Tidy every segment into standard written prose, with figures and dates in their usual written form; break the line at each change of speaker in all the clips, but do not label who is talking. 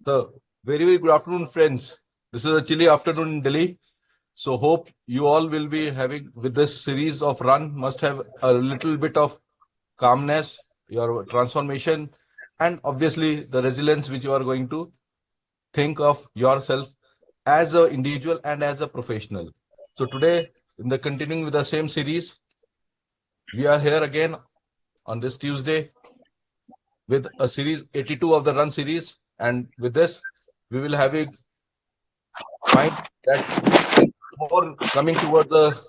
So, very good afternoon, friends. This is a chilly afternoon in Delhi. So, hope you all will be having with this series of run, must have a little bit of calmness, your transformation, and obviously the resilience which you are going to think of yourself as an individual and as a professional. So, today, in the continuing with the same series, we are here again on this Tuesday with a series 82 of the run series. And with this, we will have a find that more coming towards the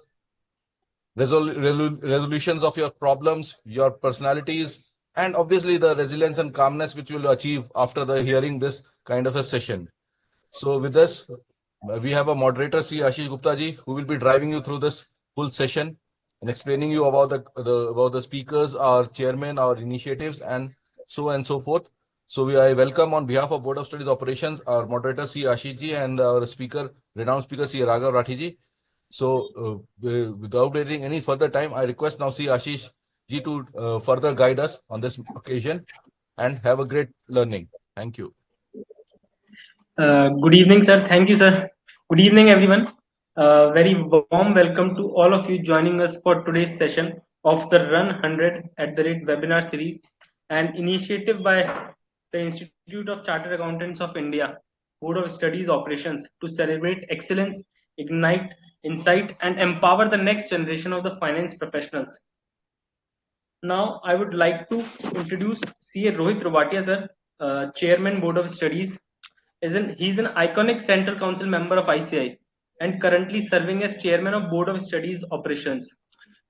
resolutions of your problems, your personalities, and obviously the resilience and calmness which you will achieve after the hearing this kind of a session. So with this, we have a moderator, C. Ashish Gupta ji, who will be driving you through this full session and explaining you about the speakers, our chairman, our initiatives, and so forth. So I welcome on behalf of Board of Studies Operations our moderator C. Ashish ji and our speaker, renowned speaker C. Raghav Rathi ji. So without waiting any further time, I request now C. Ashish ji to further guide us on this occasion and have a great learning. Thank you.
Good evening, sir. Thank you, sir. Good evening, everyone. Very warm welcome to all of you joining us for today's session of the Run 100 at the Rate webinar series, an initiative by the Institute of Chartered Accountants of India, Board of Studies Operations, to celebrate excellence, ignite insight, and empower the next generation of the finance professionals. Now, I would like to introduce CA Rohit Robatia, sir, Chairman, Board of Studies. He's an iconic Central Council member of ICI and currently serving as Chairman of Board of Studies Operations.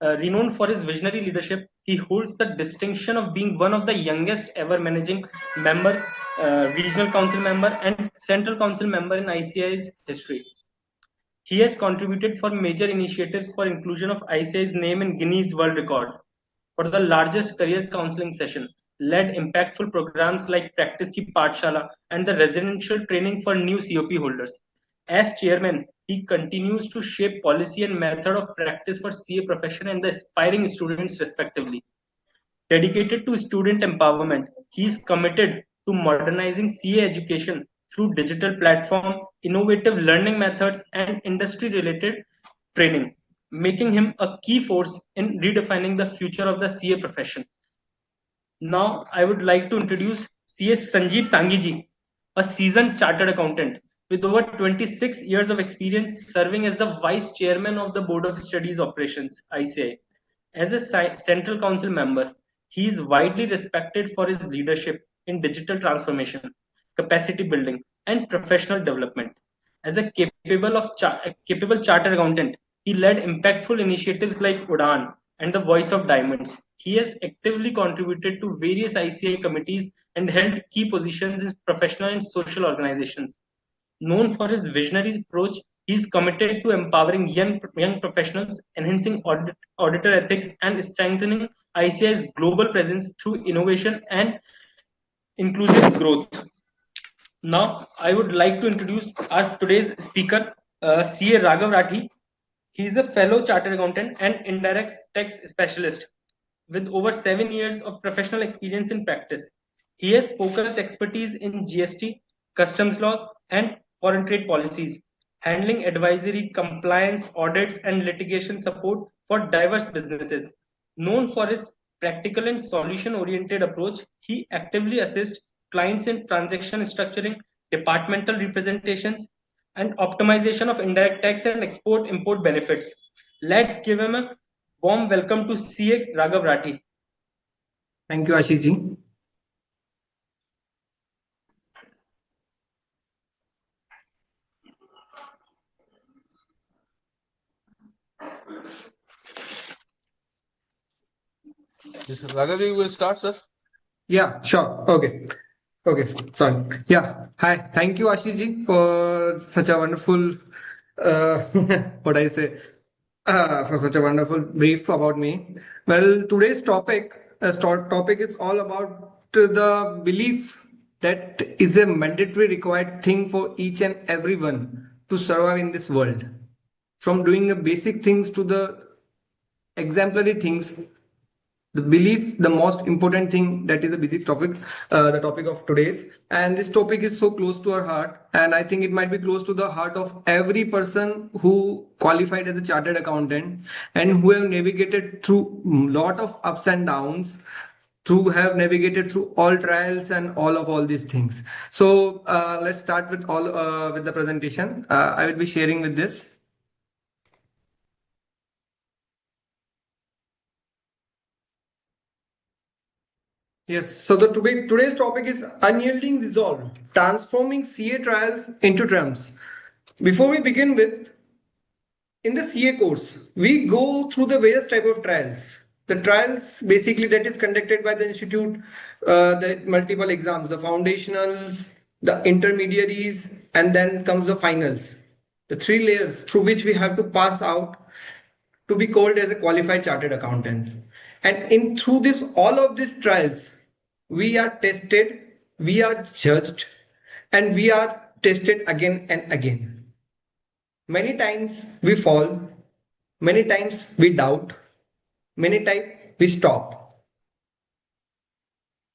Renowned for his visionary leadership, he holds the distinction of being one of the youngest ever managing member, regional council member, and central council member in ICI's history. He has contributed for major initiatives for inclusion of ICI's name in Guinness World Record for the largest career counseling session, led impactful programs like Practice Ki Pathshala and the residential training for new COP holders. As chairman, he continues to shape policy and method of practice for CA profession and the aspiring students respectively. Dedicated to student empowerment, he is committed to modernizing CA education through digital platform, innovative learning methods, and industry-related training, making him a key force in redefining the future of the CA profession. Now, I would like to introduce CA Sanjeev Sanghi, a seasoned chartered accountant with over 26 years of experience serving as the vice chairman of the Board of Studies Operations, ICI. As a central council member, he is widely respected for his leadership in digital transformation, capacity building, and professional development. As a capable chartered accountant, he led impactful initiatives like Udan and the Voice of Diamonds. He has actively contributed to various ICI committees and held key positions in professional and social organizations. Known for his visionary approach, he is committed to empowering young professionals, enhancing auditor ethics, and strengthening ICI's global presence through innovation and inclusive growth. Now, I would like to introduce our today's speaker, CA Raghav Rathi. He is a fellow chartered accountant and indirect tax specialist with over 7 years of professional experience in practice. He has focused expertise in GST, customs laws, and foreign trade policies, handling advisory, compliance, audits, and litigation support for diverse businesses. Known for his practical and solution oriented approach, he actively assists clients in transaction structuring, departmental representations, and optimization of indirect tax and export import benefits. Let's give him a warm welcome to CA Raghav Rathi.
Thank you, Ashish ji.
Yes, Raghav, you will start, sir.
Yeah, sure. Okay. Sorry. Yeah. Hi. Thank you, Ashish ji, for such a wonderful, what I say, for such a wonderful brief about me. Well, today's topic is all about the belief that is a mandatory required thing for each and everyone to survive in this world. From doing the basic things to the exemplary things The belief, the most important thing, that is a busy topic, the topic of today's. And this topic is so close to our heart. And I think it might be close to the heart of every person who qualified as a chartered accountant and who have navigated through lot of ups and downs, to have navigated through all trials and all these things. So let's start with with the presentation. I will be sharing with this. Yes, so today's topic is unyielding resolve, transforming CA trials into triumphs. Before we begin with, in the CA course, we go through the various type of trials. The trials basically that is conducted by the institute, the multiple exams, the foundationals, the intermediaries, and then comes the finals. The three layers through which we have to pass out to be called as a qualified chartered accountant. And in through this, all of these trials, we are tested, we are judged, and we are tested again and again. Many times we fall, many times we doubt, many times we stop.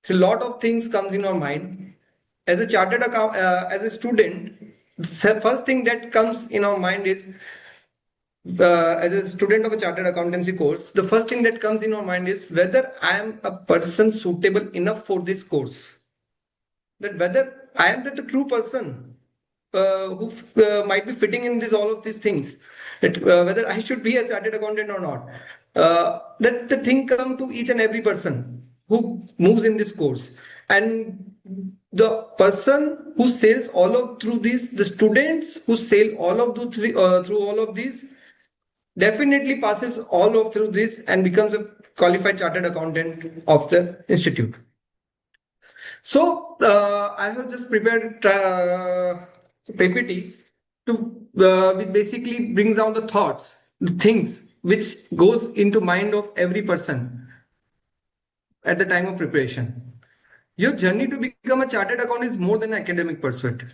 So a lot of things comes in our mind. As a as a student, the first thing that comes in our mind is, as a student of a chartered accountancy course, the first thing that comes in our mind is whether I am a person suitable enough for this course. That whether I am the true person who might be fitting in this all of these things. That whether I should be a chartered accountant or not. That the thing come to each and every person who moves in this course, and the person who sails all of through this, the students who sail all of through all of these, definitely passes all of through this and becomes a qualified chartered accountant of the institute. So I have just prepared PPT to which basically brings down the thoughts, the things which goes into mind of every person at the time of preparation. Your journey to become a chartered accountant is more than an academic pursuit.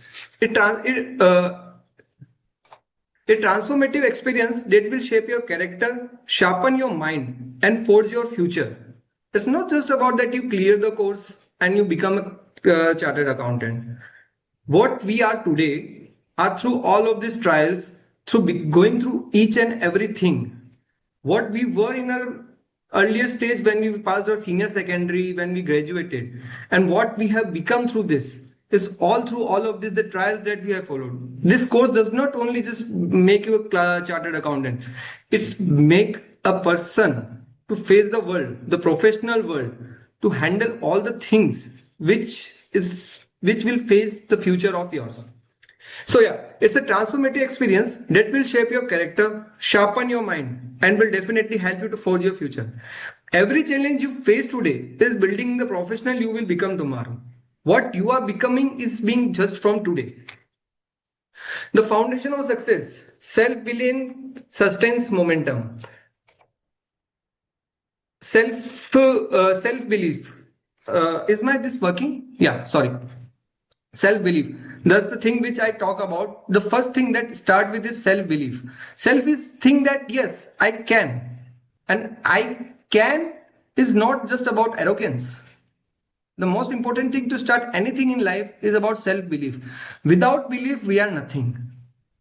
A transformative experience that will shape your character, sharpen your mind, and forge your future. It's not just about that you clear the course and you become a chartered accountant. What we are today are through all of these trials, through going through each and everything. What we were in our earlier stage when we passed our senior secondary, when we graduated, and what we have become through this is all through all of this, the trials that we have followed. This course does not only just make you a chartered accountant, it's make a person to face the world, the professional world, to handle all the things which will face the future of yours. So yeah, it's a transformative experience that will shape your character, sharpen your mind, and will definitely help you to forge your future. Every challenge you face today is building the professional you will become tomorrow. What you are becoming is being judged from today. The foundation of success, self-belief sustains momentum. Self-belief. Is my this working? Yeah, sorry. Self-belief. That's the thing which I talk about. The first thing that start with is self-belief. Self is thing that yes, I can. And I can is not just about arrogance. The most important thing to start anything in life is about self-belief. Without belief, we are nothing.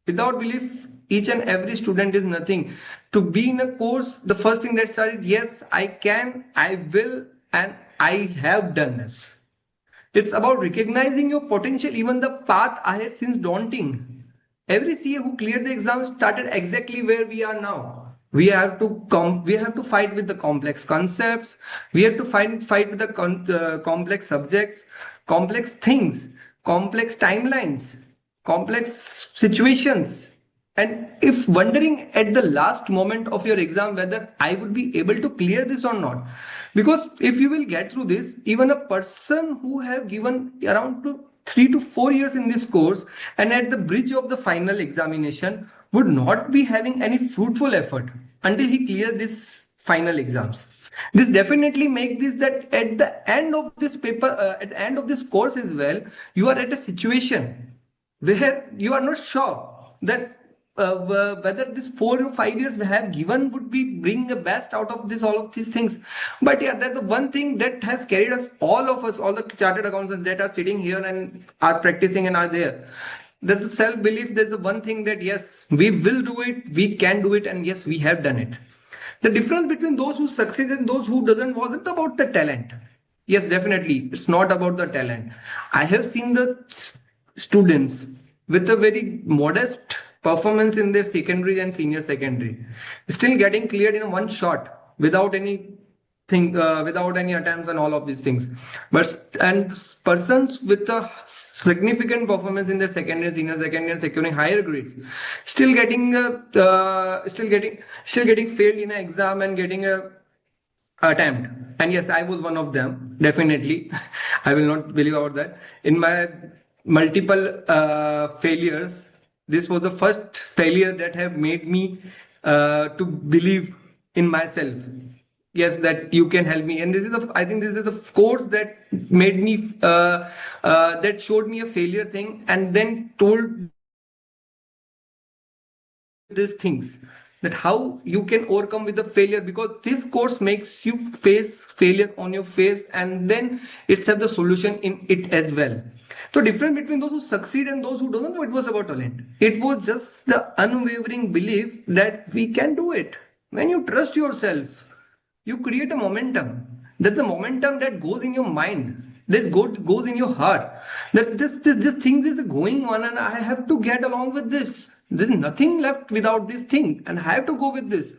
Without belief, each and every student is nothing. To be in a course, the first thing that started, yes, I can, I will, and I have done this. It's about recognizing your potential. Even the path ahead seems daunting. Every CA who cleared the exam started exactly where we are now. We have to fight with the complex concepts. We have to fight with the complex subjects, complex things, complex timelines, complex situations. And if wondering at the last moment of your exam whether I would be able to clear this or not, because if you will get through this, even a person who have given around 3 to 4 years in this course and at the bridge of the final examination would not be having any fruitful effort until he clears this final exams. This definitely make this that at the end of this paper, at the end of this course as well, you are at a situation where you are not sure that whether this 4 or 5 years we have given would be bring the best out of this all of these things. But yeah, that's the one thing that has carried us, all the chartered accountants that are sitting here and are practicing and are there. That the self belief, there's the one thing that yes, we will do it, we can do it, and yes, we have done it. The difference between those who succeed and those who doesn't wasn't about the talent. Yes, definitely, it's not about the talent. I have seen the students with a very modest performance in their secondary and senior secondary still getting cleared in one shot without any thing, without any attempts and all of these things. But and persons with a significant performance in their secondary, senior secondary, and securing higher grades, still getting failed in an exam and getting a attempt. And yes, I was one of them, definitely. I will not believe about that. In my multiple failures, this was the first failure that have made me to believe in myself. Yes, that you can help me. And this is the, I think this is the course that made me that showed me a failure thing and then told these things, that how you can overcome with the failure, because this course makes you face failure on your face and then it's have the solution in it as well. So difference between those who succeed and those who don't know, it was about talent. It was just the unwavering belief that we can do it. When you trust yourself, you create a momentum. That the momentum that goes in your mind, that goes in your heart, that this thing is going on and I have to get along with this. There's nothing left without this thing and I have to go with this.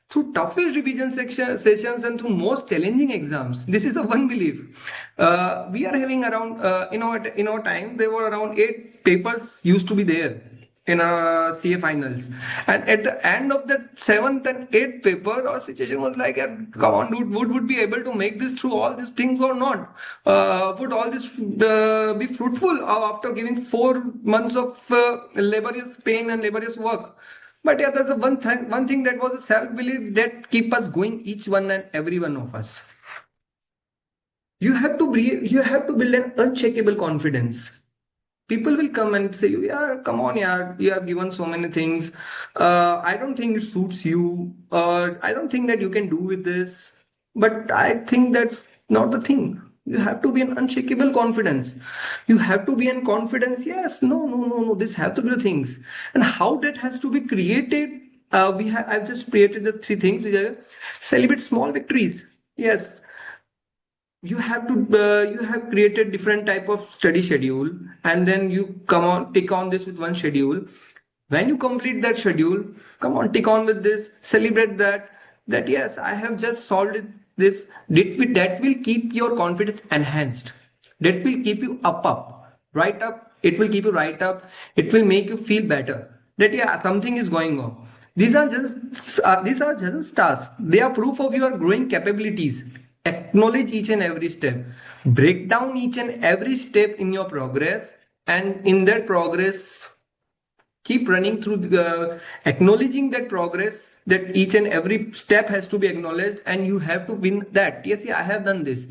Through toughest revision sessions and through most challenging exams, this is the one belief. We are having around, in our time, there were around 8 papers used to be there in our CA finals. And at the end of the 7th and 8th paper, our situation was like, come on, dude, would be able to make this through all these things or not? Would all this be fruitful after giving 4 months of laborious pain and laborious work? But yeah, that's the one thing that was a self-belief that keep us going, each one and every one of us. You have to build an unshakable confidence. People will come and say, yeah, come on, yeah, you have given so many things. I don't think it suits you, or I don't think that you can do with this. But I think that's not the thing. You have to be an unshakable confidence. You have to be in confidence. Yes, no. This has to be the things. And how that has to be created. I've just created the 3 things, which are celebrate small victories. Yes, you have created different type of study schedule, and then you come on tick on this with one schedule. When you complete that schedule, come on, tick on with this, celebrate that yes, I have just solved this. That will keep your confidence enhanced. That will keep you right up. It will keep you right up. It will make you feel better that yeah, something is going on. These are just tasks. They are proof of your growing capabilities. Acknowledge each and every step. Break down each and every step in your progress, and in that progress, keep running through acknowledging that progress, that each and every step has to be acknowledged and you have to win that. Yes, yeah, I have done this.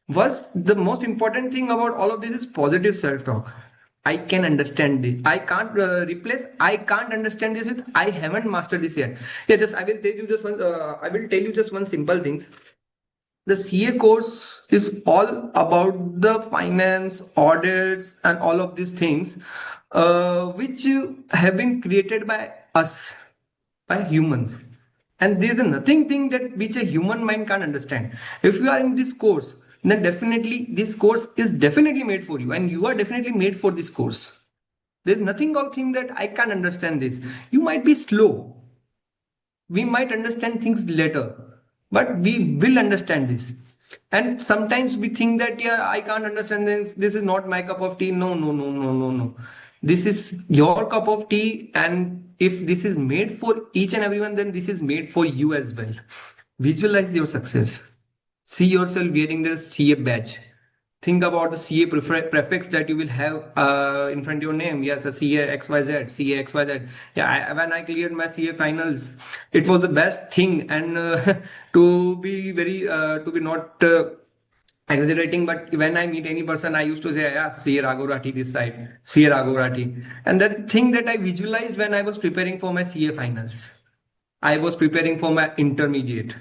Was the most important thing about all of this is positive self-talk. I can understand this. I can't replace. I can't understand this with I haven't mastered this yet. Yeah, just I will tell you just one. I will tell you just one simple things. The CA course is all about the finance, audits, and all of these things, which have been created by us, by humans. And there is a nothing thing that which a human mind can't understand. If you are in this course, then definitely this course is definitely made for you, and you are definitely made for this course. There's nothing or thing that I can't understand this. You might be slow. We might understand things later, but we will understand this. And sometimes we think that yeah, I can't understand this is not my cup of tea. No. This is your cup of tea, and if this is made for each and everyone, then this is made for you as well. Visualize your success. See yourself wearing the CA badge. Think about the CA prefix that you will have in front of your name. Yes, a CA XYZ, CA XYZ. Yeah, when I cleared my CA finals, it was the best thing. And to be not exaggerating, but when I meet any person, I used to say, yeah, CA Raghorati this side, CA Raghorati. And that thing that I visualized when I was preparing for my CA finals, I was preparing for my intermediate.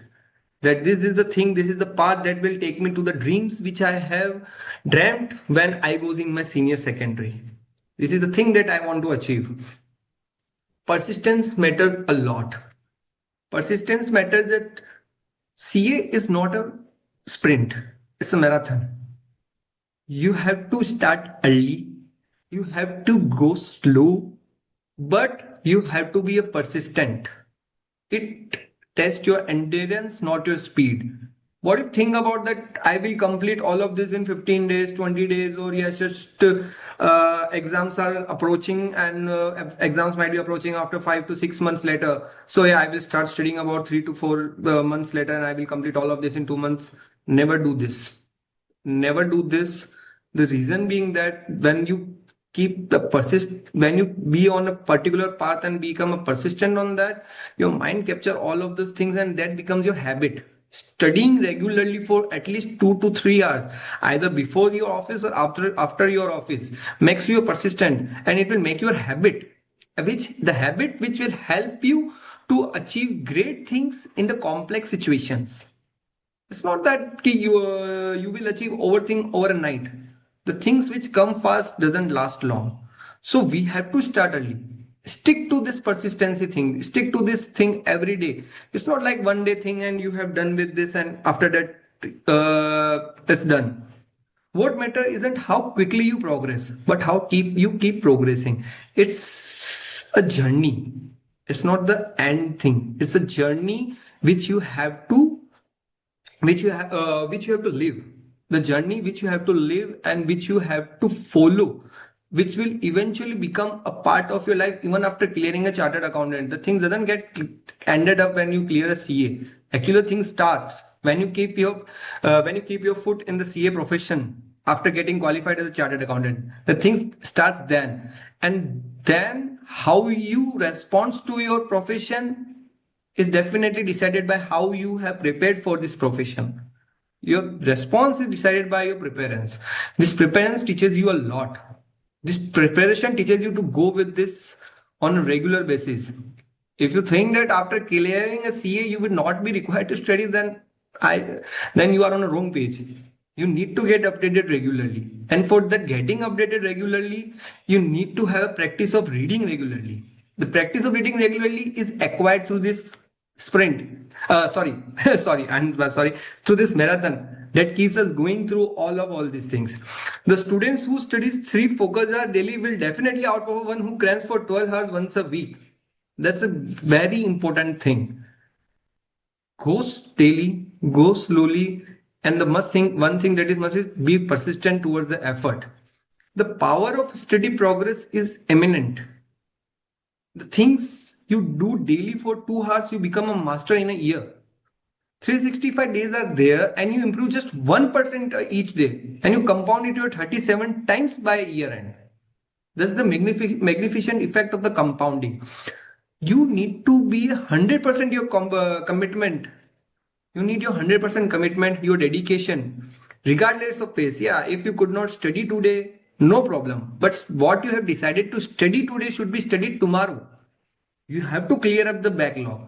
That this is the thing, this is the path that will take me to the dreams which I have dreamt when I was in my senior secondary. This is the thing that I want to achieve. Persistence matters a lot. Persistence matters that CA is not a sprint, it's a marathon. You have to start early, you have to go slow, but you have to be a persistent. It tests your endurance, not your speed. What do you think about that? I will complete all of this in 15 days, 20 days, or yes, just exams are approaching, and exams might be approaching after 5 to 6 months later. So, yeah, I will start studying about 3 to 4 months later, and I will complete all of this in 2 months. Never do this. Never do this. The reason being that when you keep the persist, when you be on a particular path and become a persistent on that, your mind capture all of those things, and that becomes your habit. Studying regularly for at least 2 to 3 hours, either before your office or after your office, makes you persistent, and it will make your habit, which the habit which will help you to achieve great things in the complex situations. It's not that you will achieve everything overnight. The things which come fast doesn't last long. So we have to start early. Stick to this persistency thing. Stick to this thing every day. It's not like one day thing and you have done with this and after that it's done. What matter isn't how quickly you progress, but how keep progressing. It's a journey. It's not the end thing. It's a journey which you have to which you have to live, the journey which you have to live and which you have to follow, which will eventually become a part of your life even after clearing a chartered accountant. The things doesn't get ended up when you clear a CA. Actually the thing starts when you keep your foot in the CA profession after getting qualified as a chartered accountant. The thing starts then, and then how you respond to your profession is definitely decided by how you have prepared for this profession. Your response is decided by your preparedness. This preparedness teaches you a lot. This preparation teaches you to go with this on a regular basis. If you think that after clearing a CA you will not be required to study, I then you are on a wrong page. You need to get updated regularly, and for that getting updated regularly, you need to have a practice of reading regularly. The practice of reading regularly is acquired through this sprint. Sorry, sorry, through this marathon that keeps us going through all these things. The students who studies 3 focus hours daily will definitely outperform one who crams for 12 hours once a week. That's a very important thing. Go daily, go slowly, and the one thing that is must is be persistent towards the effort. The power of steady progress is eminent. The things you do daily for 2 hours, you become a master in a year. 365 days are there, and you improve just 1% each day, and you compound it to 37 times by year end. That's the magnificent effect of the compounding. You need to be 100% your commitment. You need your 100% commitment, your dedication, regardless of pace. Yeah, if you could not study today, no problem. But what you have decided to study today should be studied tomorrow. You have to clear up the backlog.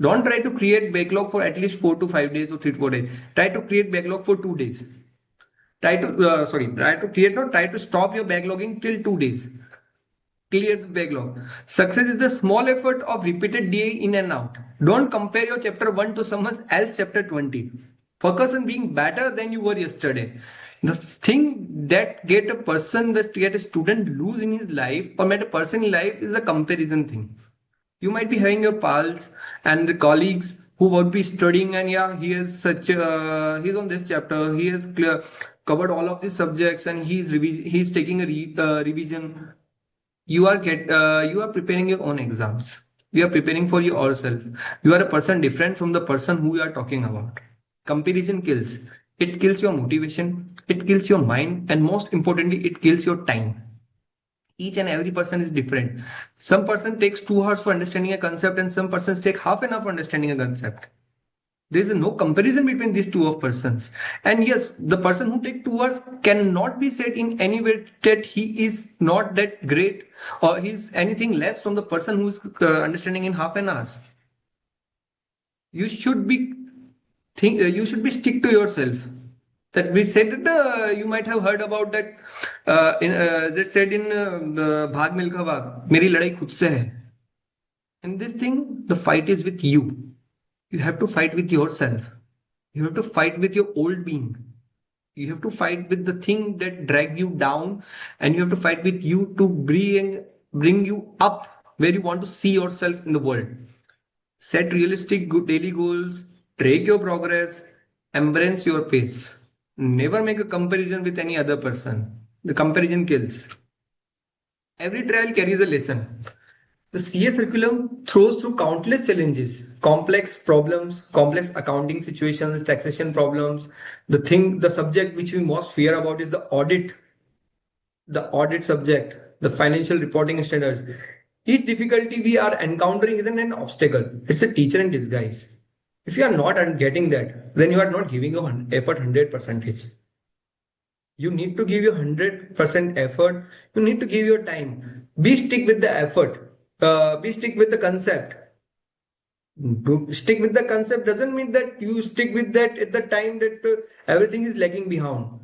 Don't try to create backlog for at least 4 to 5 days or 3 to 4 days. Try to create backlog for 2 days. Try to stop your backlogging till 2 days. Clear the backlog. Success is the small effort of repeated day in and out. Don't compare your chapter 1 to someone else chapter 20. Focus on being better than you were yesterday. The thing that get a student lose in his life or met a person in life is the comparison thing. You might be having your pals and the colleagues who would be studying, and yeah, he's on this chapter, he has covered all of these subjects, and he's taking a revision. You are preparing your own exams. You are preparing for yourself. You are a person different from the person who you are talking about. Comparison kills. It kills your motivation, it kills your mind, and most importantly, it kills your time. Each and every person is different. Some person takes 2 hours for understanding a concept, and some persons take half an hour for understanding a concept. There is no comparison between these two of persons. And yes, the person who take 2 hours cannot be said in any way that he is not that great or he's anything less from the person who is understanding in half an hour. You should be you should be stick to yourself. That we said that you might have heard about that that said in Bhag Milkha Bhag, मेरी लड़ाई खुद से है. In this thing, the fight is with you. You have to fight with yourself. You have to fight with your old being. You have to fight with the thing that drag you down, and you have to fight with you to bring you up where you want to see yourself in the world. Set realistic good daily goals, track your progress, embrace your pace. Never make a comparison with any other person. The comparison kills. Every trial carries a lesson. The CA curriculum throws through countless challenges, complex problems, complex accounting situations, taxation problems. The subject which we most fear about is the audit subject, the financial reporting standards. Each difficulty we are encountering isn't an obstacle, it's a teacher in disguise. If you are not getting that, then you are not giving your effort 100%. You need to give your 100% effort. You need to give your time. Be stick with the effort. Be stick with the concept. To stick with the concept doesn't mean that you stick with that at the time that everything is lagging behind.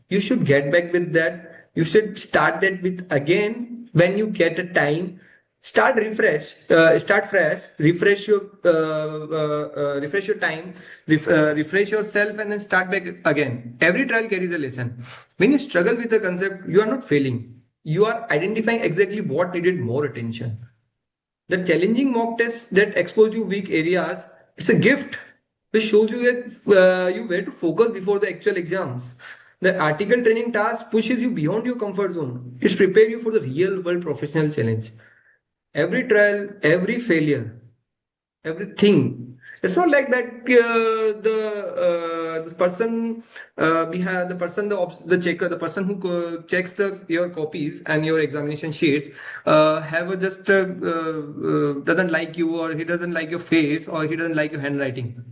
You should get back with that. You should start that with again when you get a time. Start fresh, refresh your time, refresh yourself, and then start back again. Every trial carries a lesson. When you struggle with a concept, you are not failing. You are identifying exactly what needed more attention. The challenging mock test that expose you weak areas, it's a gift. It shows you you where to focus before the actual exams. The article training task pushes you beyond your comfort zone. It's prepare you for the real world professional challenge. Every trial, every failure, everything. It's not like that the person behind the person the checker, the person who checks your copies and your examination sheets have a just doesn't like you, or he doesn't like your face, or he doesn't like your handwriting.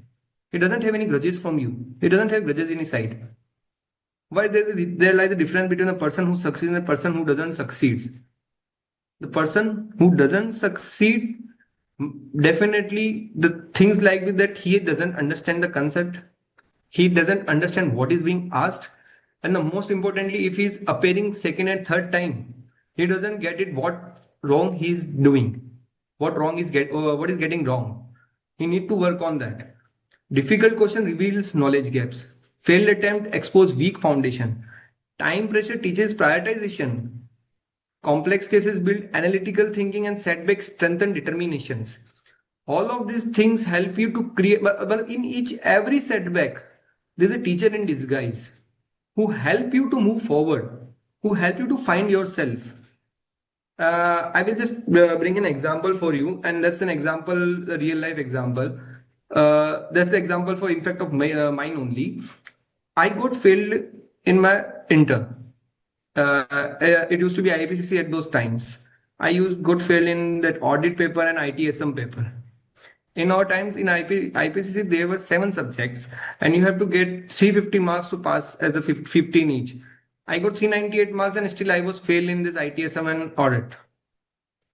He doesn't have any grudges from you. He doesn't have grudges in his side. Why there lies a difference between a person who succeeds and a person who doesn't succeed. The person who doesn't succeed, definitely the things like that, he doesn't understand the concept, he doesn't understand what is being asked, and the most importantly, if he's appearing second and third time, he doesn't get it what wrong he's doing, what is getting wrong. He need to work on that. Difficult question reveals knowledge gaps. Failed attempt expose weak foundation. Time pressure teaches prioritization. Complex cases build analytical thinking, and setbacks strengthen determinations. All of these things help you to create, but in every setback, there's a teacher in disguise who help you to move forward, who help you to find yourself. I will just bring an example for you, and that's an example, a real life example. That's the example for, in fact, of mine only. I got failed in my inter. It used to be IPCC at those times. I used good fail in that audit paper and ITSM paper. In our times in IPCC, there were 7 subjects, and you have to get 350 marks to pass as a 15 each. I got 398 marks, and still I was failed in this ITSM and audit.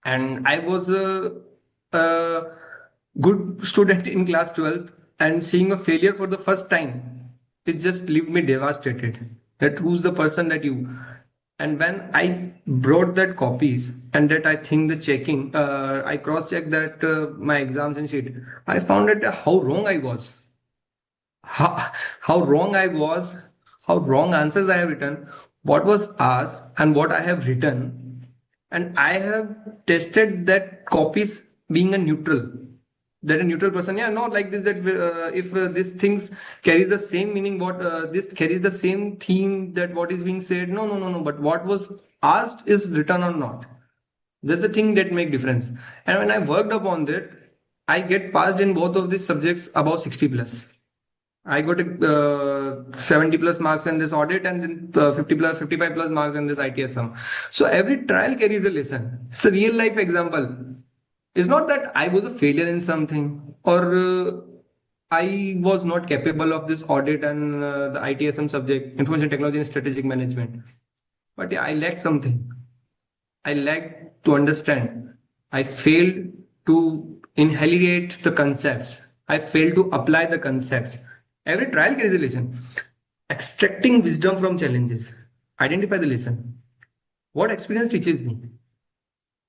And I was a good student in class 12th, and seeing a failure for the first time, it just left me devastated. That who's the person that you. And when I brought that copies and that I think the checking, I cross-checked that my exams and sheet, I found that how wrong I was. How wrong I was, how wrong answers I have written, what was asked and what I have written. And I have tested that copies being a neutral. That a neutral person, yeah, not like this, that if these things carries the same meaning, what this carries the same theme, that what is being said, no, but what was asked is written or not. That's the thing that make difference. And when I worked upon that, I get passed in both of these subjects above 60 plus. I got 70 plus marks in this audit, and then 55 plus marks in this ITSM. So every trial carries a lesson. It's a real life example. It's not that I was a failure in something, or I was not capable of this audit and the ITSM subject, information technology and strategic management. But yeah, I lacked something. I lacked to understand. I failed to inhalate the concepts. I failed to apply the concepts. Every trial carries a lesson. Extracting wisdom from challenges. Identify the lesson. What experience teaches me?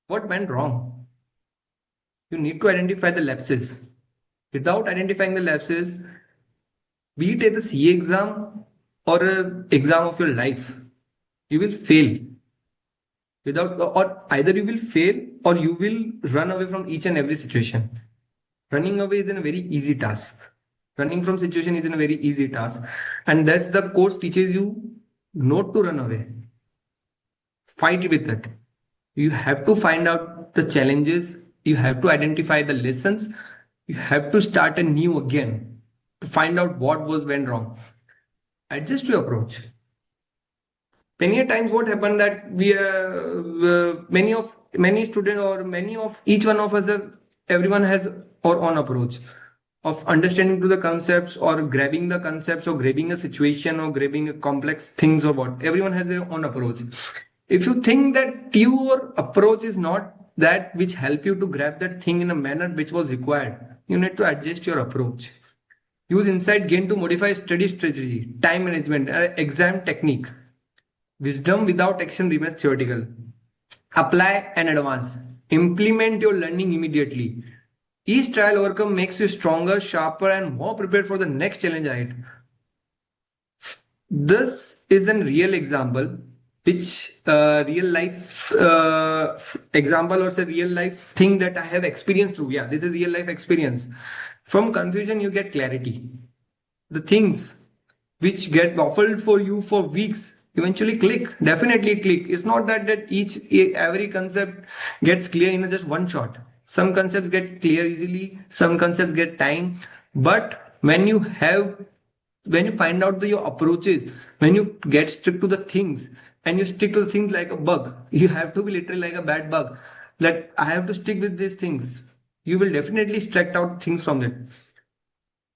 What went wrong? You need to identify the lapses. Without identifying the lapses, be it the CA exam or an exam of your life, you will fail. Without, or either you will fail or you will run away from each and every situation. Running away is a very easy task. Running from situation is a very easy task, and that's the course teaches you not to run away. Fight with it. You have to find out the challenges. You have to identify the lessons. You have to start anew again to find out what was went wrong. Adjust your approach. Many a times what happened that we many students or many of each one of us have, everyone has our own approach of understanding to the concepts or grabbing the concepts or grabbing a situation or grabbing a complex things or what, everyone has their own approach. If you think that your approach is not that which help you to grab that thing in a manner which was required, you need to adjust your approach. Use insight gain to modify study strategy, time management, exam technique. Wisdom without action remains theoretical. Apply and advance. Implement your learning immediately. Each trial overcome makes you stronger, sharper, and more prepared for the next challenge ahead. This is a real example, which real life example or say real life thing that I have experienced through. Yeah, this is real life experience. From confusion, you get clarity. The things which get waffled for you for weeks eventually click, definitely click. It's not that every concept gets clear in just one shot. Some concepts get clear easily, some concepts get time, but when you find out your approaches, when you get stick to the things and you stick to the things like a bug, you have to be literally like a bad bug, that I have to stick with these things, you will definitely extract out things from it.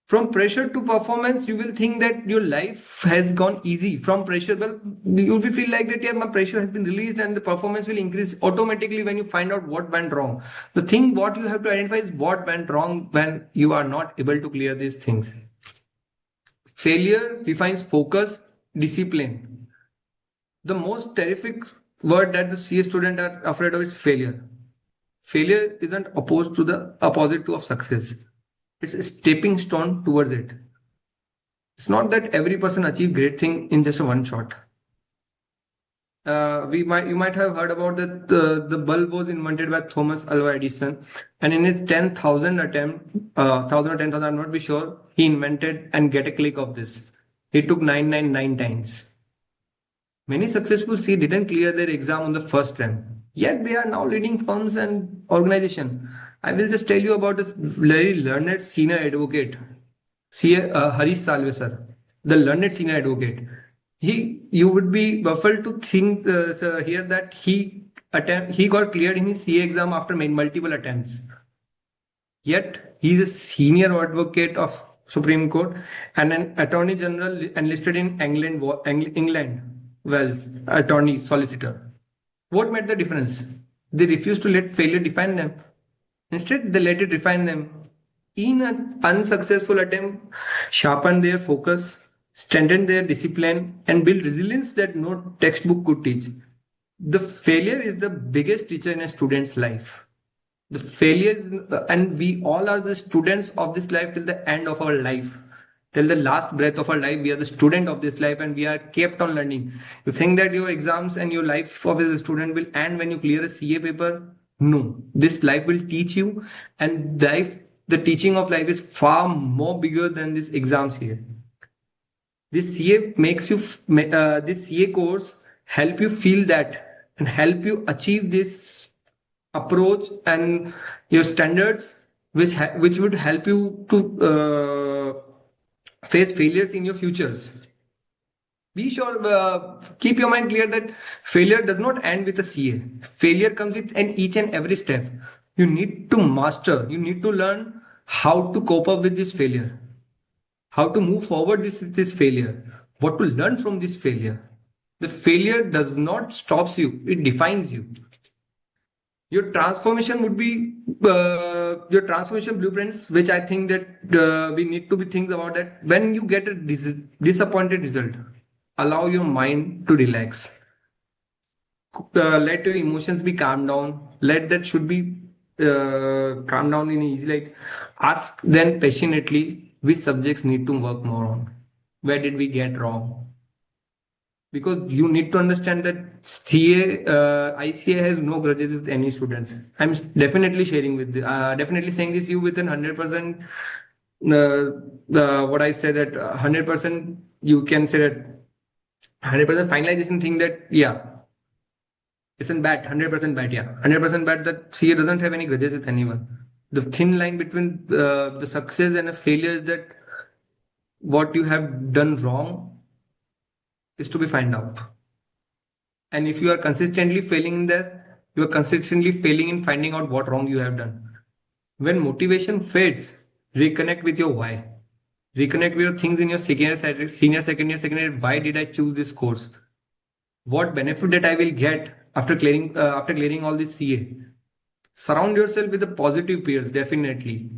From pressure to performance, you will think that your life has gone easy. From pressure, well, you will feel like that, yeah, my pressure has been released and the performance will increase automatically when you find out what went wrong. The thing what you have to identify is what went wrong when you are not able to clear these things. Failure defines focus, discipline. The most terrific word that the CA student are afraid of is failure. Failure isn't opposed to the opposite to of success. It's a stepping stone towards it. It's not that every person achieve great thing in just a one shot. You might have heard about that the bulb was invented by Thomas Alva Edison, and in his 10,000 attempt, 1,000 or 10,000, I'm not be sure, he invented and get a click of this. It took 999 times. Many successful C didn't clear their exam on the first attempt, yet they are now leading firms and organization. I will just tell you about this very learned senior advocate, Harish Salve sir, the learned senior advocate. You would be baffled to think here that he got cleared in his CA exam after multiple attempts. Yet he is a senior advocate of Supreme Court and an Attorney General enlisted in England, Wales, Attorney Solicitor. What made the difference? They refused to let failure define them. Instead, they let it refine them. In an unsuccessful attempt, sharpen their focus, strengthen their discipline, and build resilience that no textbook could teach. The failure is the biggest teacher in a student's life. The failures, and we all are the students of this life till the end of our life. Till the last breath of our life, we are the student of this life and we are kept on learning. You think that your exams and your life of as a student will end when you clear a CA paper? No, this life will teach you, and the teaching of life is far more bigger than this exams here. This CA this CA course help you feel that and help you achieve this approach and your standards, which would help you to face failures in your futures. Be sure, keep your mind clear that failure does not end with a CA. Failure comes with each and every step. You need to master, you need to learn how to cope up with this failure. how to move forward this failure, what to learn from this failure. The failure does not stops you, it defines you. Your transformation would be your transformation blueprints, which I think that we need to be thinking about that. When you get a disappointed result, allow your mind to relax. Let your emotions be calmed down. Let that should be calmed down in easy. Like ask then passionately which subjects need to work more on. Where did we get wrong? Because you need to understand that ICA has no grudges with any students. I'm definitely sharing with, definitely saying this you with an 100%. What I say that 100% you can say that 100% finalization thing that yeah, it's in bad 100% bad, yeah, 100% bad that CA doesn't have any grudges with anyone. The thin line between the success and a failure is that what you have done wrong is to be found out. And if you are consistently failing in that, you are consistently failing in finding out what wrong you have done. When motivation fades, reconnect with your why. Reconnect with your things in your senior, second year, second year. Why did I choose this course? What benefit that I will get after clearing all this CA? Surround yourself with the positive peers. Definitely,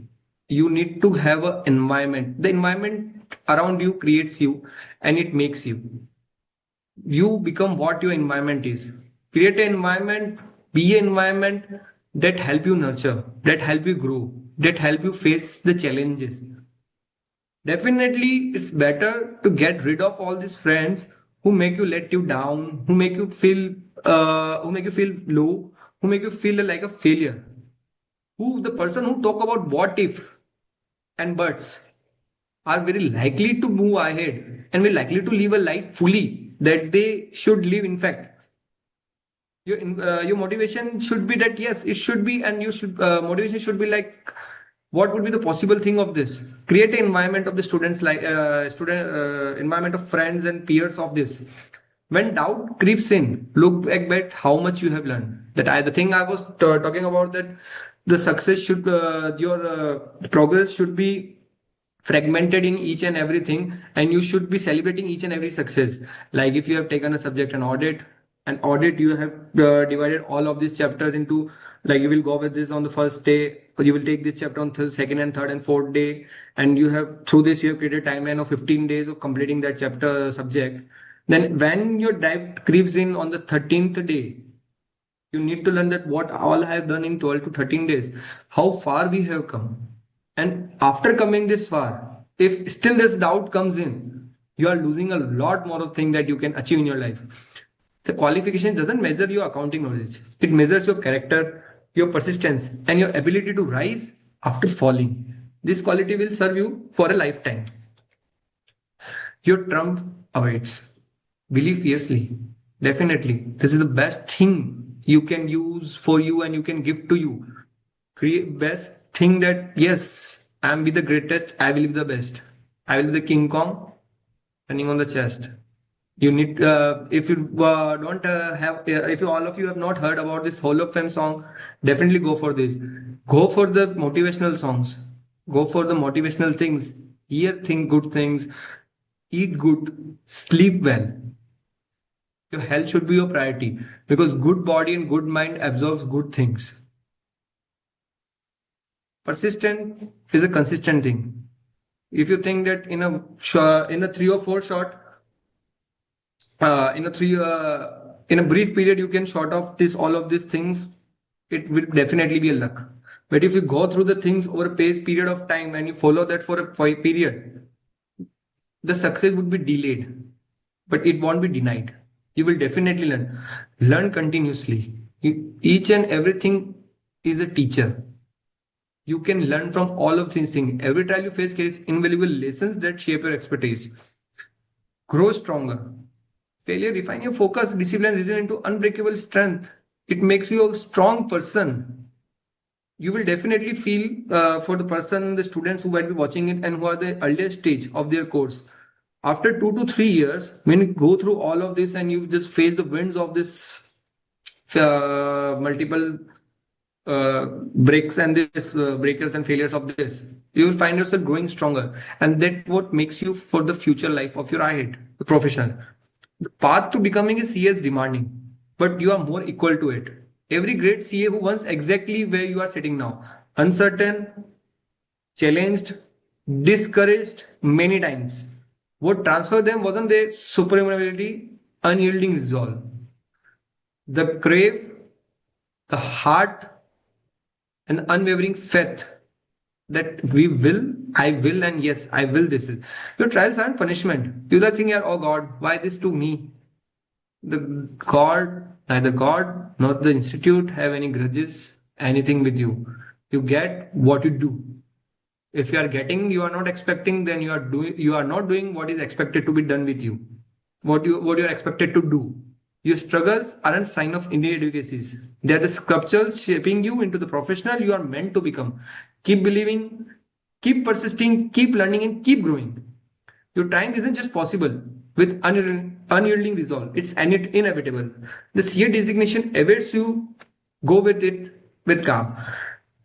you need to have an environment. The environment around you creates you, and it makes you. You become what your environment is. Create an environment, be an environment that help you nurture, that help you grow, that help you face the challenges. Definitely it's better to get rid of all these friends who make you let you down, who make you feel low, who make you feel like a failure, who the person who talk about what if and buts are very likely to move ahead and very likely to live a life fully that they should live. In fact, your motivation should be that yes, it should be, and you should motivation should be like what would be the possible thing of this. Create an environment of the students like student environment of friends and peers of this. When doubt creeps in, look back at how much you have learned. That I the thing I was talking about that the success should your progress should be fragmented in each and everything, and you should be celebrating each and every success. Like if you have taken a subject an audit you have divided all of these chapters into, like you will go with this on the first day, or you will take this chapter on second and third and fourth day, and you have through this you have created a timeline of 15 days of completing that chapter subject. Then when your doubt creeps in on the 13th day, you need to learn that what all I have done in 12 to 13 days, how far we have come. And after coming this far, if still this doubt comes in, you are losing a lot more of things that you can achieve in your life. The qualification doesn't measure your accounting knowledge. It measures your character, your persistence, and your ability to rise after falling. This quality will serve you for a lifetime. Your trump awaits. Believe fiercely. Definitely. This is the best thing you can use for you and you can give to you. Create best thing that yes, I am be the greatest, I will be the best. I will be the King Kong running on the chest. You need if you don't have if you, all of you have not heard about this Hall of Fame song, definitely go for this. Go for the motivational songs. Go for the motivational things. Hear think good things. Eat good. Sleep well. Your health should be your priority because good body and good mind absorbs good things. Persistent is a consistent thing. If you think that in a 3 or 4 shot in a brief period you can short off this all of these things, it will definitely be a luck. But if you go through the things over a period of time and you follow that for a period, the success would be delayed, but it won't be denied. You will definitely learn continuously. Each and everything is a teacher. You can learn from all of these things. Every trial you face carries invaluable lessons that shape your expertise. Grow stronger. Failure refine your focus, discipline, resilience into unbreakable strength. It makes you a strong person. You will definitely feel for the person, the students who might be watching it and who are the earliest stage of their course. After 2 to 3 years, when you go through all of this and you just face the winds of this multiple breaks and this breakers and failures of this, you will find yourself growing stronger, and that what makes you for the future life of your ahead professional. The path to becoming a CA is demanding, but you are more equal to it. Every great CA who wants exactly where you are sitting now, uncertain, challenged, discouraged many times. What transferred them wasn't their supremacy, unyielding resolve, the crave, the heart, and unwavering faith that we will, I will, and yes, I will. This is your trials aren't punishment. You don't think, oh God, why this to me? The God, neither God nor the institute have any grudges, anything with you. You get what you do. If you are getting, you are not expecting, then you are not doing what is expected to be done with you. What you are expected to do. Your struggles aren't sign of inadequacies. They are the sculptures shaping you into the professional you are meant to become. Keep believing, keep persisting, keep learning, and keep growing. Your triumph isn't just possible with unyielding resolve, it's inevitable. The CA designation awaits you. Go with it with calm.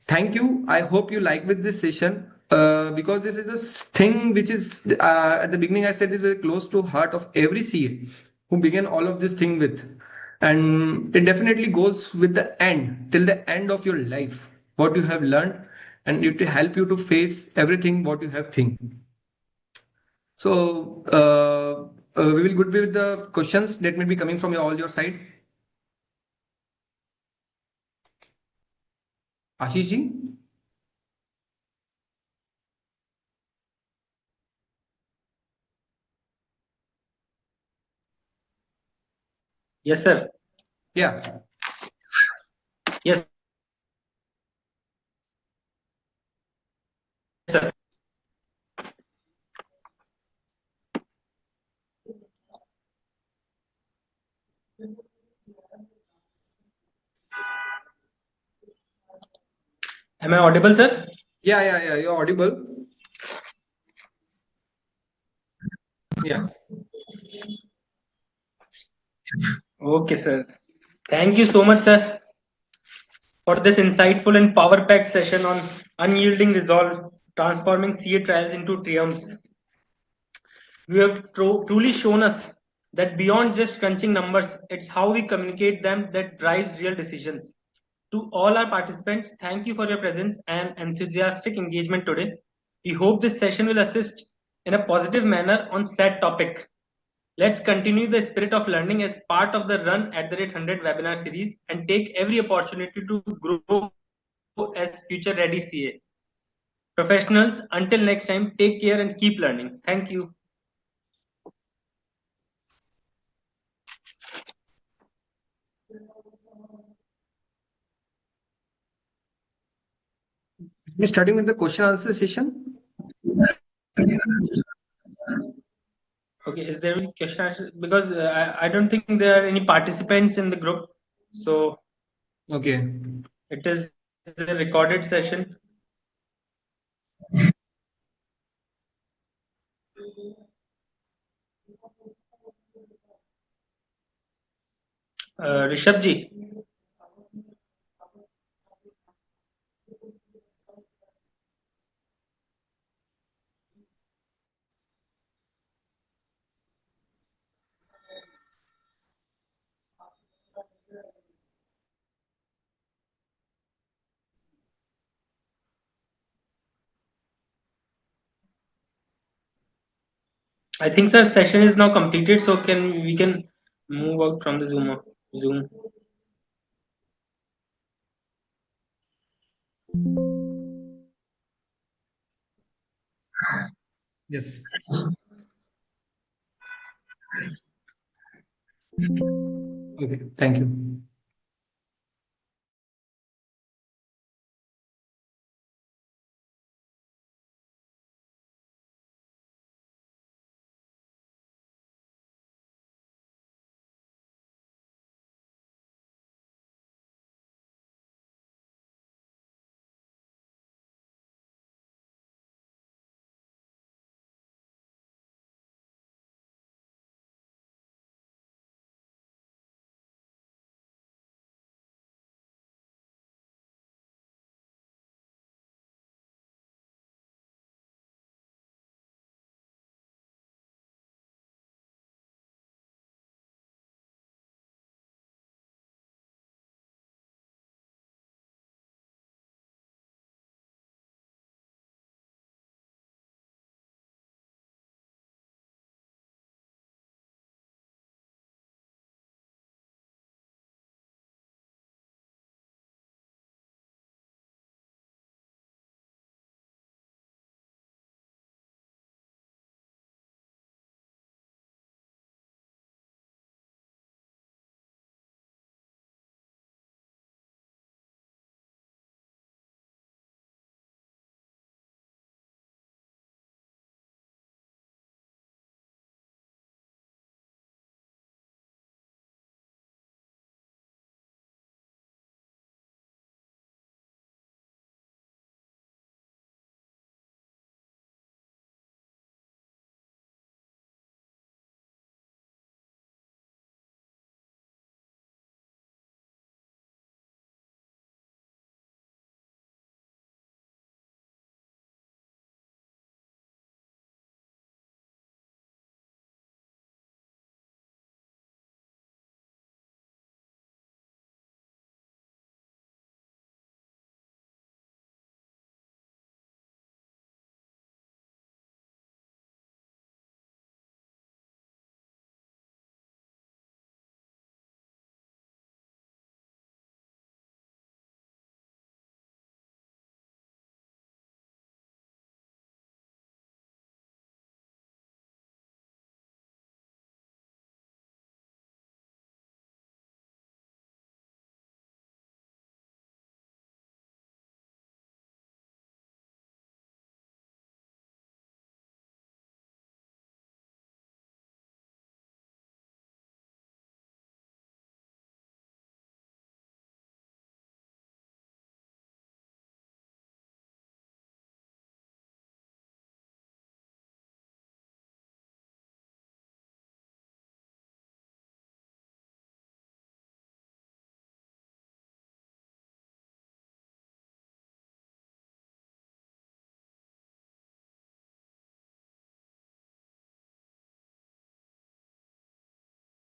Thank you. I hope you like with this session because this is the thing which is at the beginning I said is very close to heart of every CA who began all of this thing with, and it definitely goes with the end till the end of your life. What you have learned, and it will help you to face everything what you have think. So we will good with the questions that may be coming from all your side. Ashish ji.
Yes, sir.
Yeah.
Yes, sir. Am I audible, sir?
Yeah. You're audible. Yeah.
Okay, sir. Thank you so much, sir, for this insightful and power-packed session on unyielding resolve, transforming CA trials into triumphs. You have truly shown us that beyond just crunching numbers, it's how we communicate them that drives real decisions. To all our participants, thank you for your presence and enthusiastic engagement today. We hope this session will assist in a positive manner on said topic. Let's continue the spirit of learning as part of the Run at the Rate 100 webinar series and take every opportunity to grow as future ready CA. Professionals, until next time, take care and keep learning. Thank you.
We're starting with the question answer session.
Okay, is there any question answer? Because I don't think there are any participants in the group. So
Okay.
it is a recorded session. Rishabh ji. I think sir session is now completed, so we can move out from the Zoom.
Yes. Okay. Thank you.